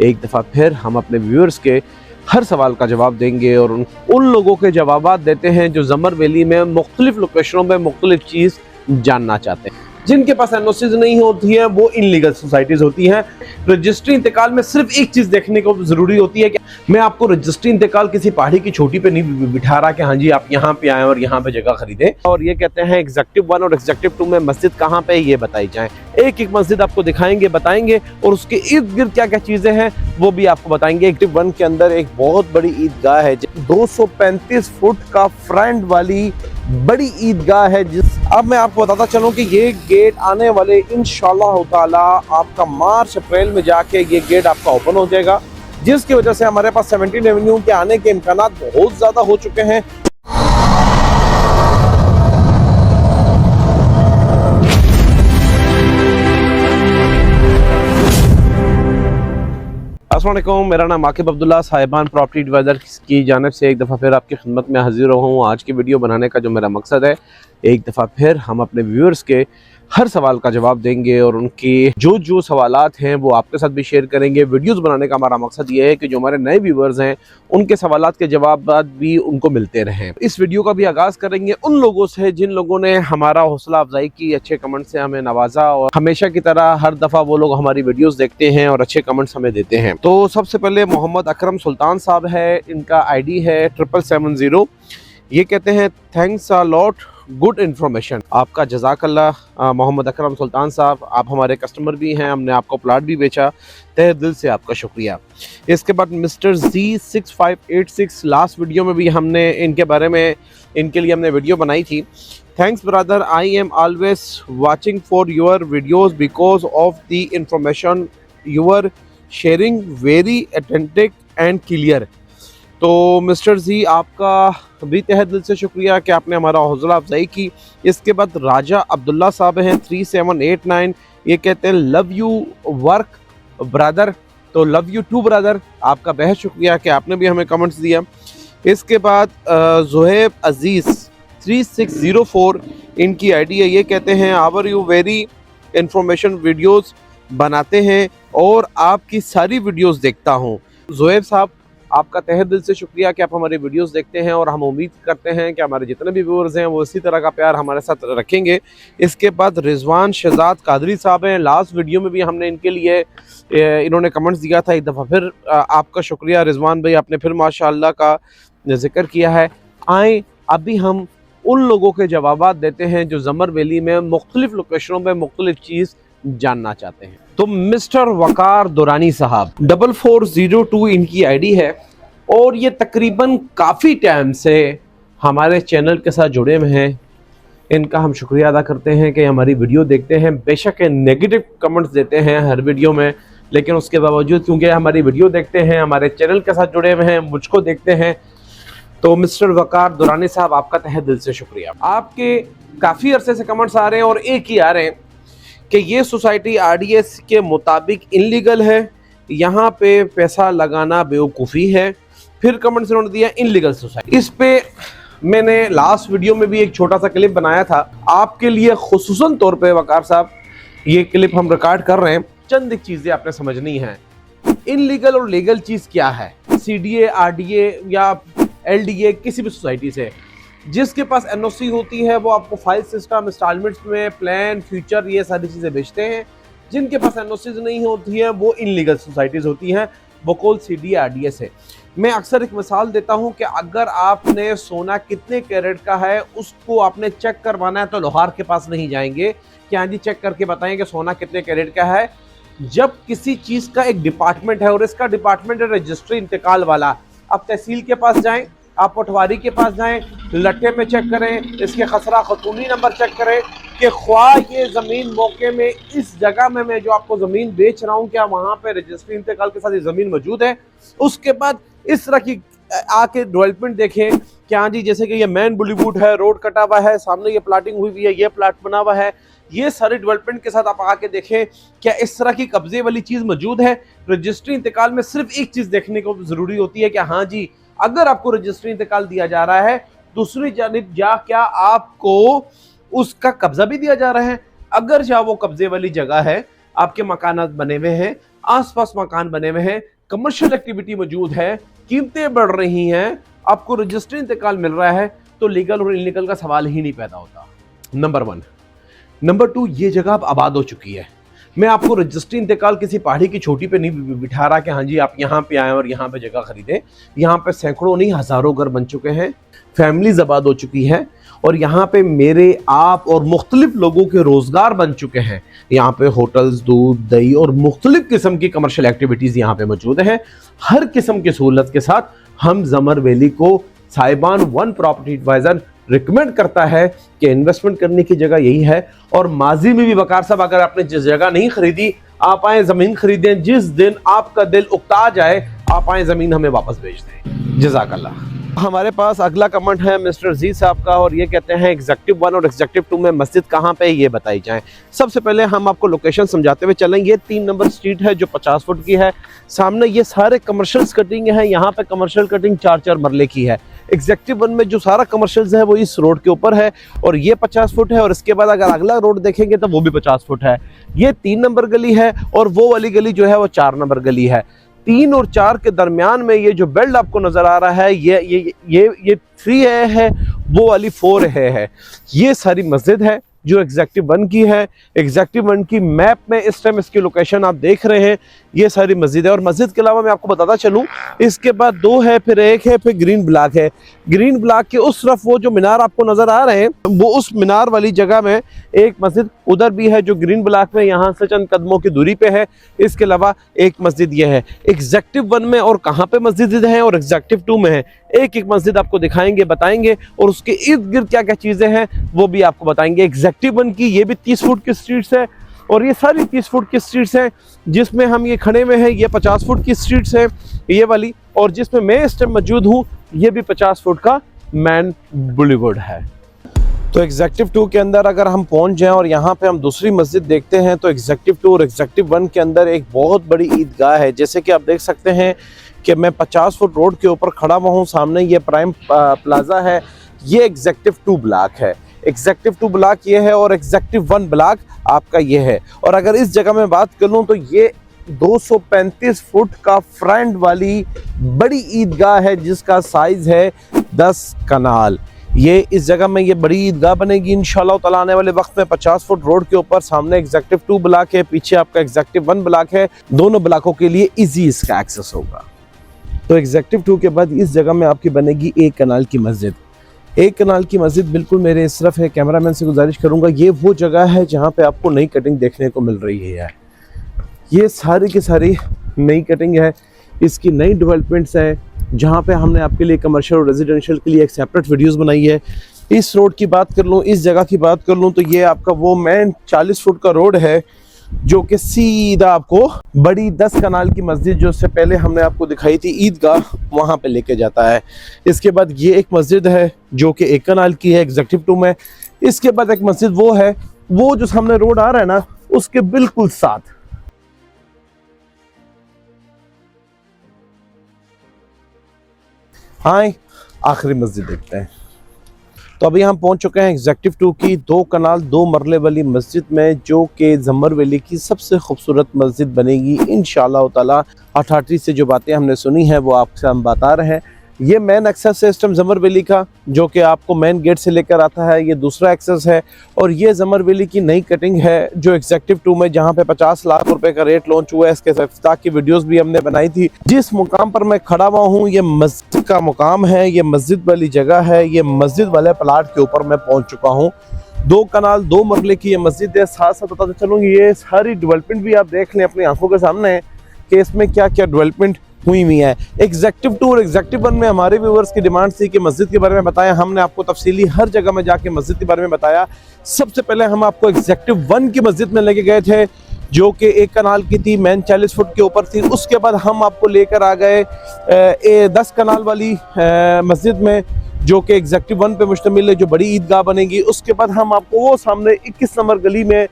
एक दफ़ा फिर हम अपने व्यूअर्स के हर सवाल का जवाब देंगे और उन लोगों के जवाबात देते हैं जो ज़मर वैली में मुख्तलिफ लोकेशनों में मुख्तलिफ चीज़ जानना चाहते हैं। जिनके पास एनओसीज नहीं होती है वो इनलीगल सोसाइटीज़ होती हैं। रजिस्ट्री इंतकाल में सिर्फ एक चीज़ देखने को ज़रूरी होती है कि मैं आपको रजिस्ट्री इंतकाल किसी पहाड़ी की छोटी पे नहीं बिठा रहा कि हाँ जी आप यहाँ पे आए और यहाँ पे जगह खरीदें और ये कहते हैं एग्जेक्टिव 1 और एग्जेक्टिव 2 में मस्जिद कहाँ पे ये बताई जाए। एक एक मस्जिद आपको दिखाएंगे, बताएंगे और उसके इर्द गिर्द क्या क्या चीज़ें हैं वो भी आपको बताएंगे। एग्जेक्टिव 1 के अंदर एक बहुत बड़ी ईदगाह है, 235 फुट का फ्रंट वाली बड़ी ईदगाह है। अब मैं आपको बताता चलूं कि ये गेट आने वाले इंशाल्लाह ताला आपका मार्च अप्रैल में जाके ये गेट आपका ओपन हो जाएगा, जिसकी वजह से हमारे पास 17 एवेन्यू के आने के इम्कानात बहुत ज़्यादा हो चुके हैं। अस्सलाम वालेकुम, मेरा नाम आकिब अब्दुल्ला साहिबान प्रॉपर्टी एडवाइज़र की जानिब से एक दफ़ा फिर आपकी खिदमत में हाजिर हूँ। आज की वीडियो बनाने का जो मेरा मकसद है, एक दफ़ा फिर हम अपने व्यूअर्स के हर सवाल का जवाब देंगे और उनके जो सवालात हैं वो आपके साथ भी शेयर करेंगे। वीडियोस बनाने का हमारा मकसद ये है कि जो हमारे नए व्यूअर्स हैं उनके सवालात के जवाब भी उनको मिलते रहें। इस वीडियो का भी आगाज़ करेंगे उन लोगों से जिन लोगों ने हमारा हौसला अफजाई की, अच्छे कमेंट से हमें नवाजा और हमेशा की तरह हर दफ़ा वो लोग हमारी वीडियोस देखते हैं और अच्छे कमेंट्स हमें देते हैं। तो सबसे पहले मोहम्मद अकरम सुल्तान साहब है, इनका ID है 770। ये कहते हैं thanks a lot, good information. आपका जज़ाकल्लाह मोहम्मद अकरम सुल्तान साहब, आप हमारे कस्टमर भी हैं, हमने आपको प्लाट भी बेचा, तहे दिल से आपका शुक्रिया। इसके बाद मिस्टर Z6586, लास्ट वीडियो में भी हमने इनके बारे में इनके लिए हमने वीडियो बनाई थी। Thanks brother, I am always watching for your videos because of the information you are sharing, very authentic and clear. तो मिस्टर जी आपका भी तहे दिल से शुक्रिया कि आपने हमारा हौसला अफजाई की। इसके बाद राजा अब्दुल्ला साहब हैं 3789। ये कहते हैं लव यू वर्क ब्रदर, तो लव यू टू ब्रदर, आपका बेहद शुक्रिया कि आपने भी हमें कमेंट्स दिया। इसके बाद ज़ुहैब अजीज़ 3604 इनकी ID है। ये कहते हैं our you very information videos बनाते हैं और आपकी सारी वीडियोज़ देखता हूँ। ज़ुहैब साहब आपका तहे दिल से शुक्रिया कि आप हमारी वीडियोस देखते हैं और हम उम्मीद करते हैं कि हमारे जितने भी व्यूअर्स हैं वो इसी तरह का प्यार हमारे साथ रखेंगे। इसके बाद रिजवान शहजाद कादरी साहब हैं, लास्ट वीडियो में भी हमने इनके लिए इन्होंने कमेंट्स दिया था, एक दफ़ा फिर आपका शुक्रिया रिजवान भाई, आपने फिर माशाअल्लाह का जिक्र किया है। आए अभी हम उन लोगों के जवाबात देते हैं जो ज़मर वैली में मुख्तलिफ लोकेशनों में मुख्तलिफ चीज़ जानना चाहते हैं। तो मिस्टर वकार दुरानी साहब 4402 इनकी ID है और ये तकरीबन काफ़ी टाइम से हमारे चैनल के साथ जुड़े हुए हैं। इनका हम शुक्रिया अदा करते हैं कि हमारी वीडियो देखते हैं। बेशक नेगेटिव कमेंट्स देते हैं हर वीडियो में, लेकिन उसके बावजूद क्योंकि हमारी वीडियो देखते हैं, हमारे चैनल के साथ जुड़े हुए हैं, मुझको देखते हैं, तो मिस्टर वकार दुरानी साहब आपका तहे दिल से शुक्रिया। आपके काफ़ी अरसे से कमेंट्स आ रहे हैं और एक ही आ रहे हैं कि ये सोसाइटी RDS के मुताबिक इनलीगल है, यहाँ पे पैसा लगाना बेवकूफ़ी है। फिर कमेंट्स इन्होंने दिया इनलीगल सोसाइटी। इस पे मैंने लास्ट वीडियो में भी एक छोटा सा क्लिप बनाया था आपके लिए खुसूसन तौर पे। वकार साहब ये क्लिप हम रिकॉर्ड कर रहे हैं, चंद एक चीज़ें आपने समझनी है। इनलीगल और लीगल चीज़ क्या है? CDA RDA या LDA किसी भी सोसाइटी से जिसके पास NOC होती है वो आपको फाइल सिस्टम, इंस्टॉलमेंट्स में प्लान, फ्यूचर, ये सारी चीज़ें बेचते हैं। जिनके पास NOC नहीं होती है वो इनलीगल सोसाइटीज़ होती हैं, बकौल CDA RDA से। मैं अक्सर एक मिसाल देता हूं कि अगर आपने सोना कितने कैरेट का है उसको आपने चेक करवाना है तो लोहार के पास नहीं जाएंगे कि हाँ जी चेक करके बताएं कि सोना कितने कैरेट का है। जब किसी चीज़ का एक डिपार्टमेंट है और इसका डिपार्टमेंट है रजिस्ट्री इंतकाल वाला, आप तहसील के पास जाएं, आप पटवारी के पास जाएं, लट्ठे में चेक करें, इसके खसरा खतूनी नंबर चेक करें कि ख्वाह ये ज़मीन मौके में इस जगह में मैं जो आपको ज़मीन बेच रहा हूँ क्या वहाँ पे रजिस्ट्री इंतकाल के साथ ये ज़मीन मौजूद है। उसके बाद इस तरह की आके डेवलपमेंट देखें कि हाँ जी जैसे कि ये मेन बुलीवुड है, रोड कटा हुआ है, सामने ये प्लाटिंग हुई हुई है, ये प्लाट बना हुआ है, ये सारे डेवलपमेंट के साथ आप आके देखें क्या इस तरह की कब्जे वाली चीज़ मौजूद है। रजिस्ट्री इंतकाल में सिर्फ एक चीज़ देखने को ज़रूरी होती है कि हाँ जी अगर आपको रजिस्ट्री इंतकाल दिया जा रहा है, दूसरी जानिब जा क्या आपको उसका कब्जा भी दिया जा रहा है। अगर जा वो कब्जे वाली जगह है, आपके मकानात बने हुए हैं, आसपास मकान बने हुए हैं, कमर्शियल एक्टिविटी मौजूद है, कीमतें बढ़ रही हैं, आपको रजिस्ट्री इंतकाल मिल रहा है, तो लीगल और इलीगल का सवाल ही नहीं पैदा होता। नंबर 1। नंबर 2, ये जगह अब आबाद हो चुकी है। मैं आपको रजिस्ट्री इंतकाल किसी पहाड़ी की छोटी पे नहीं बिठा रहा कि हाँ जी आप यहाँ पे आए और यहाँ पे जगह खरीदें। यहाँ पे सैकड़ों नहीं हजारों घर बन चुके हैं, फैमिलीज आबाद हो चुकी है, और यहाँ पे मेरे, आप और मुख्तलिफ लोगों के रोजगार बन चुके हैं। यहाँ पे होटल्स, दूध, दही और मुख्तलिफ किस्म की कमर्शियल एक्टिविटीज यहाँ पे मौजूद हैं। हर किस्म की सहूलत के साथ हम जमर वैली को साहिबान वन प्रॉपर्टी एडवाइजर रिकमेंड करता है कि इन्वेस्टमेंट करने की जगह यही है। और माजी में भी वकार साहब, अगर आपने जिस जगह नहीं खरीदी, आप आए जमीन खरीदें। जिस दिन आपका दिल उकता जाए, आप आए जमीन हमें वापस भेज दें। जज़ाकल्लाह। हमारे पास अगला कमेंट है मिस्टर जी साहब का, और ये कहते हैं एग्जेक्टिव 1 और एग्जेक्टिव 2 में मस्जिद कहाँ पे है ये बताई जाए। सबसे पहले हम आपको लोकेशन समझाते हुए चलें। ये 3 नंबर स्ट्रीट है जो 50 फुट की है। सामने ये सारे कमर्शियल कटिंग है, यहाँ पे कमर्शियल कटिंग 4-4 मरले की है। एग्जेक्टिव 1 में जो सारा कमर्शियल है वो इस रोड के ऊपर है, और ये 50 फुट है। और इसके बाद अगर अगला रोड देखेंगे तो वो भी 50 फुट है। ये 3 नंबर गली है, और वो वाली गली जो है वो 4 नंबर गली है। 3 और 4 के दरमियान में ये जो बेल्ट आपको नजर आ रहा है, ये 3A है, वो वाली 4A है। ये सारी मस्जिद है जो एग्जेक्टिव 1 की है। एग्जेक्टिव 1 की मैप में इस टाइम इसकी लोकेशन आप देख रहे हैं, ये सारी मस्जिद है। और मस्जिद के अलावा मैं आपको बताता चलूं, इसके बाद 2 है, फिर 1 है, फिर ग्रीन ब्लॉक है। ग्रीन ब्लॉक के उस तरफ वो जो मीनार आपको नजर आ रहे हैं, वो उस मीनार वाली जगह में एक मस्जिद उधर भी है जो ग्रीन ब्लॉक में यहाँ से चंद कदमों की दूरी पे है। इसके अलावा एक मस्जिद ये है। एग्जेक्टिव 1 में और कहाँ पे मस्जिद है और एग्जेक्टिव 2 में है, एक एक मस्जिद आपको दिखाएंगे, बताएंगे, और उसके इर्द गिर्द क्या क्या चीजें हैं वो भी आपको बताएंगे। एग्जेक्टिव 1 की ये भी 30 फुट की स्ट्रीट्स है, और ये सारी 30 फुट की स्ट्रीट्स हैं। जिसमें हम ये खड़े में हैं ये 50 फुट की स्ट्रीट्स है ये वाली, और जिसमें मैं इस टाइम मौजूद हूँ ये भी 50 फुट का मैन बुलेवार्ड है। तो एग्जेक्टिव 2 के अंदर अगर हम पहुंच जाएं और यहाँ पे हम दूसरी मस्जिद देखते हैं, तो एग्जेक्टिव 2 और एग्जेक्टिव 1 के अंदर एक बहुत बड़ी ईदगाह है। जैसे कि आप देख सकते हैं कि मैं 50 फुट रोड के ऊपर खड़ा हुआ हूँ, सामने ये प्राइम प्लाजा है, ये एग्जेक्टिव 2 ब्लॉक है। एग्जेक्टिव 2 ब्लॉक ये है, और एग्जेक्टिव 1 ब्लॉक आपका ये है। और अगर इस जगह में बात कर लूँ तो ये 235 फुट का फ्रंट वाली बड़ी ईदगाह है, जिसका साइज है 10 कनाल। ये इस जगह में ये बड़ी ईदगाह बनेगी इंशाल्लाह ताला आने वाले वक्त में। 50 फुट रोड के ऊपर सामने एग्जेक्टिव 2 ब्लॉक है, पीछे आपका एग्जेक्टिव 1 ब्लॉक है। दोनों ब्लॉकों के लिए इजी इसका एक्सेस होगा। तो एग्जेक्टिव 2 के बाद इस जगह में आपकी बनेगी 1 कनाल की मस्जिद। 1 कनाल की मस्जिद बिल्कुल मेरे इस तरफ है। कैमरामैन से गुजारिश करूंगा, ये वो जगह है जहाँ पे आपको नई कटिंग देखने को मिल रही है। ये सारी की सारी नई कटिंग है, इसकी नई डेवलपमेंट्स है, जहाँ पे हमने आपके लिए कमर्शियल और रेजिडेंशियल के लिए एक सेपरेट वीडियोस बनाई है। इस रोड की बात कर लूँ, इस जगह की बात कर लूँ, तो ये आपका वो मेन 40 फुट का रोड है जो कि सीधा आपको बड़ी 10 कनाल की मस्जिद जो उससे पहले हमने आपको दिखाई थी ईदगाह, वहाँ पे लेके जाता है। इसके बाद ये एक मस्जिद है जो कि 1 कनाल की है एग्जेक्टिव 2 में। इसके बाद एक मस्जिद वो है, वो जो सामने रोड आ रहा है ना, उसके बिल्कुल साथ। हाँ, आखिरी मस्जिद देखते हैं। तो अभी हम पहुंच चुके हैं एग्जेक्टिव 2 की 2 कनाल 2 मरले वाली मस्जिद में, जो कि जमर वैली की सबसे खूबसूरत मस्जिद बनेगी इंशाअल्लाह ताला। अथॉरिटी से जो बातें हमने सुनी है वो आपसे हम बता रहे हैं। ये मेन एक्सेस है सिस्टम जमर वैली का, जो कि आपको मेन गेट से लेकर आता है, ये दूसरा एक्सेस है। और ये जमर वैली की नई कटिंग है जो एग्जेक्टिव 2 में, जहाँ पे 50 लाख रुपए का रेट लॉन्च हुआ है। इसके इफ्तिताह की वीडियोस भी हमने बनाई थी। जिस मुकाम पर मैं खड़ा हुआ हूँ ये मस्जिद का मुकाम है, ये मस्जिद वाली जगह है, ये मस्जिद वाले प्लाट के ऊपर मैं पहुँच चुका हूँ। 2 कनाल 2 मरले की ये मस्जिद है। साथ साथ बताते चलूँ ये सारी डेवलपमेंट भी आप देख लें अपनी आंखों के सामने कि इसमें क्या क्या डेवलपमेंट हुई हुई है। एग्जेक्टिव 2 और एग्जेक्टिव 1 में हमारे व्यूअर्स की डिमांड थी कि मस्जिद के बारे में बताया। हमने आपको तफसीली हर जगह में जाके मस्जिद के बारे में बताया। सबसे पहले हम आपको एग्जेक्टिव 1 की मस्जिद में लेके गए थे, जो कि 1 कनाल की थी, मैन 40 फुट के ऊपर थी। उसके बाद हम आपको लेकर आ गए 10 कनाल वाली मस्जिद में, जो कि एग्जेक्टिव 1 पे मुश्तमिल है, जो बड़ी ईदगाह बनेगी। उसके बाद हम आपको वो सामने 21 नंबर गली में,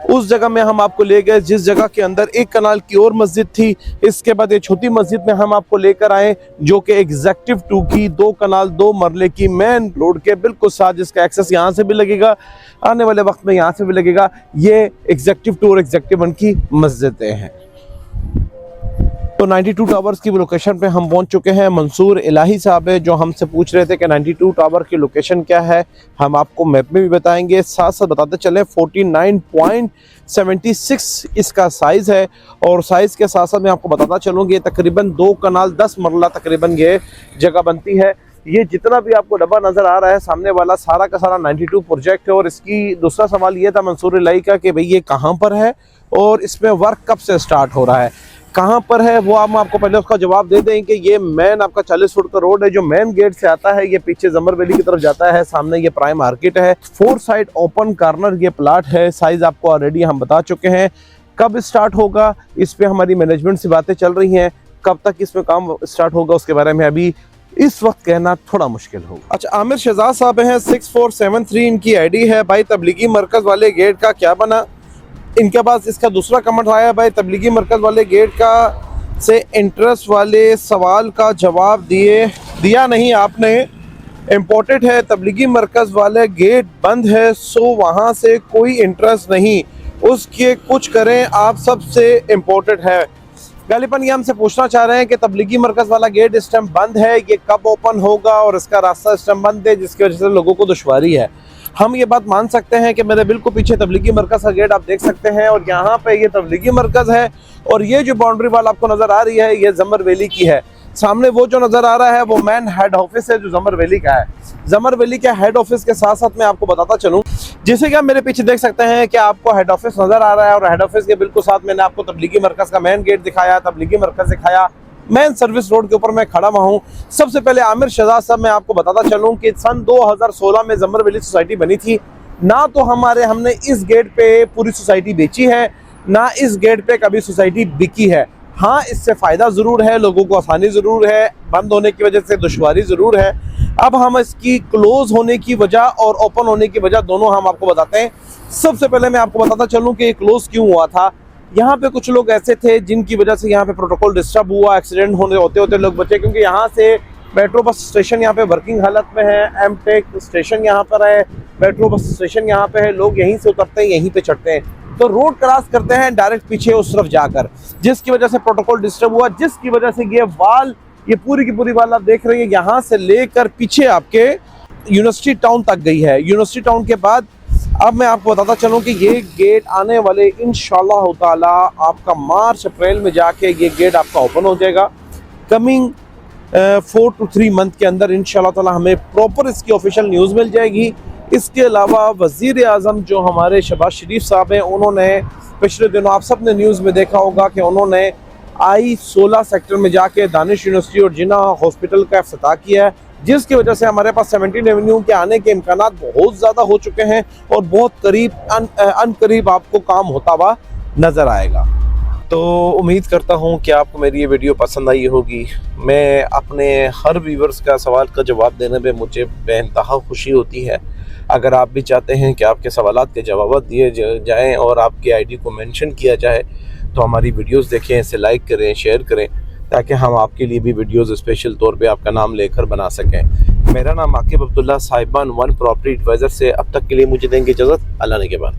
उस जगह में हम आपको ले गए जिस जगह के अंदर 1 कनाल की और मस्जिद थी। इसके बाद ये छोटी मस्जिद में हम आपको लेकर आए, जो कि एग्जेक्टिव 2 की 2 कनाल 2 मरले की मेन रोड के बिल्कुल साथ, जिसका एक्सेस यहाँ से भी लगेगा, आने वाले वक्त में यहाँ से भी लगेगा। ये एग्जेक्टिव 2 और एग्जेक्टिव 1 की मस्जिदें हैं। तो 92 टावर्स की लोकेशन पे हम पहुंच चुके हैं। मंसूर इलाही साहब है जो हमसे पूछ रहे थे कि 92 टावर की लोकेशन क्या है। हम आपको मैप में भी बताएंगे, साथ साथ बताते चले 49.76 इसका साइज़ है। और साइज़ के साथ साथ मैं आपको बताता चलूँ कि तकरीबन 2 कनाल 10 मरला तकरीबन ये जगह बनती है। ये जितना भी आपको डब्बा नज़र आ रहा है सामने वाला, सारा का सारा 92 प्रोजेक्ट है। और इसकी दूसरा सवाल ये था मंसूर इलाही का कि भाई ये कहाँ पर है और इसमें वर्क कब से स्टार्ट हो रहा है, कहाँ पर है, वो हम आपको पहले उसका जवाब दे दें कि ये मेन आपका 40 फुट का रोड है जो मेन गेट से आता है। ये पीछे जमर वैली की तरफ जाता है, सामने ये प्राइम मार्केट है। 4 साइड ओपन कार्नर ये प्लाट है। साइज आपको ऑलरेडी हम बता चुके हैं। कब स्टार्ट होगा इस पे हमारी मैनेजमेंट से बातें चल रही हैं, कब तक इसमें काम स्टार्ट होगा उसके बारे में अभी इस वक्त कहना थोड़ा मुश्किल होगा। अच्छा, आमिर शहजाद साहब हैं, 6473 इनकी आईडी है। भाई तबलीगी मरकज वाले गेट का क्या बना? इनके पास इसका दूसरा कमेंट आया, भाई तबलीगी मरकज वाले गेट का से इंटरेस्ट वाले सवाल का जवाब दिया नहीं आपने। इम्पोर्टेड है, तबलीगी मरकज वाले गेट बंद है, सो वहाँ से कोई इंटरेस्ट नहीं, उसके कुछ करें आप, सबसे इम्पोर्टेड है। गालिबन ये हमसे पूछना चाह रहे हैं कि तबलीगी मरकज वाला गेट इस टाइम बंद है, ये कब ओपन होगा और इसका रास्ता इस टाइम बंद है जिसकी वजह से लोगों को दुश्वारी है। हम ये बात मान सकते हैं कि मेरे बिल्कुल पीछे तबलीगी मरकज का गेट आप देख सकते हैं और यहाँ पे ये तबलीगी मरकज है और ये जो बाउंड्री वाल आपको नज़र आ रही है ये जमर वैली की है। सामने वो जो नज़र आ रहा है वो मैन हेड ऑफिस है जो जमर वैली का है। जमर वैली के हेड ऑफिस के साथ साथ मैं आपको बताता चलूँ, जैसे कि आप मेरे पीछे देख सकते हैं कि आपको हेड ऑफिस नज़र आ रहा है और हेड ऑफिस के बिल्कुल साथ मैंने आपको तबलीगी मरकज का मेन गेट दिखाया, तबलीगी मरकज दिखाया। मेन सर्विस रोड के ऊपर मैं खड़ा हुआ हूँ। सबसे पहले आमिर शहजाद साहब मैं आपको बताता चलूँ कि सन 2016 में जमर वैली सोसाइटी बनी थी। ना तो हमने इस गेट पे पूरी सोसाइटी बेची है, ना इस गेट पे कभी सोसाइटी बिकी है। हाँ, इससे फ़ायदा ज़रूर है, लोगों को आसानी ज़रूर है, बंद होने की वजह से दुश्वारी ज़रूर है। अब हम इसकी क्लोज़ होने की वजह और ओपन होने की वजह दोनों हम आपको बताते हैं। सबसे पहले मैं आपको बताता चलूँ कि क्लोज़ क्यों हुआ था। यहाँ पे कुछ लोग ऐसे थे जिनकी वजह से यहाँ पे प्रोटोकॉल डिस्टर्ब हुआ, एक्सीडेंट होते लोग बचे, क्योंकि यहाँ से मेट्रो बस स्टेशन यहाँ पे वर्किंग हालत में है, एमटेक स्टेशन यहाँ पर है, मेट्रो बस स्टेशन यहाँ पे है, लोग यहीं से उतरते हैं, यहीं पे चढ़ते हैं, तो रोड क्रॉस करते हैं डायरेक्ट पीछे उस तरफ जाकर, जिसकी वजह से प्रोटोकॉल डिस्टर्ब हुआ, जिसकी वजह से ये वाल, ये पूरी की पूरी वाल आप देख रहे हैं यहाँ से लेकर पीछे आपके यूनिवर्सिटी टाउन तक गई है। यूनिवर्सिटी टाउन के बाद अब मैं आपको बताता चलूँ कि ये गेट आने वाले इंशाल्लाह ताला आपका मार्च अप्रैल में जाके ये गेट आपका ओपन हो जाएगा। कमिंग 4 to 3 मंथ के अंदर इंशाल्लाह ताला हमें प्रॉपर इसकी ऑफिशियल न्यूज़ मिल जाएगी। इसके अलावा वज़ीर आज़म जो हमारे शहबाज शरीफ साहब हैं, उन्होंने पिछले दिनों आप सब ने न्यूज़ में देखा होगा कि उन्होंने I-16 सेक्टर में जाके दानिश यूनिवर्सिटी और जिन्ना हॉस्पिटल का इफ्तिताह किया है, जिसकी वजह से हमारे पास 17 एवेन्यू के आने के इम्कानात बहुत ज़्यादा हो चुके हैं और बहुत करीब अनकरीब आपको काम होता हुआ नज़र आएगा। तो उम्मीद करता हूँ कि आपको मेरी ये वीडियो पसंद आई होगी। मैं अपने हर व्यूवर्स का सवाल का जवाब देने में मुझे बेइंतहा खुशी होती है। अगर आप भी चाहते हैं कि आपके सवालात के जवाब दिए जाएँ और आपकी आईडी को मेंशन किया जाए तो हमारी वीडियोस देखें, इसे लाइक करें, शेयर करें, ताकि हम आपके लिए भी वीडियोस स्पेशल तौर पे आपका नाम लेकर बना सकें। मेरा नाम आकिब अब्दुल्ला, साहिबान वन प्रॉपर्टी एडवाइज़र से। अब तक के लिए मुझे देंगे इजाज़त। अल्लाह ने के बाद।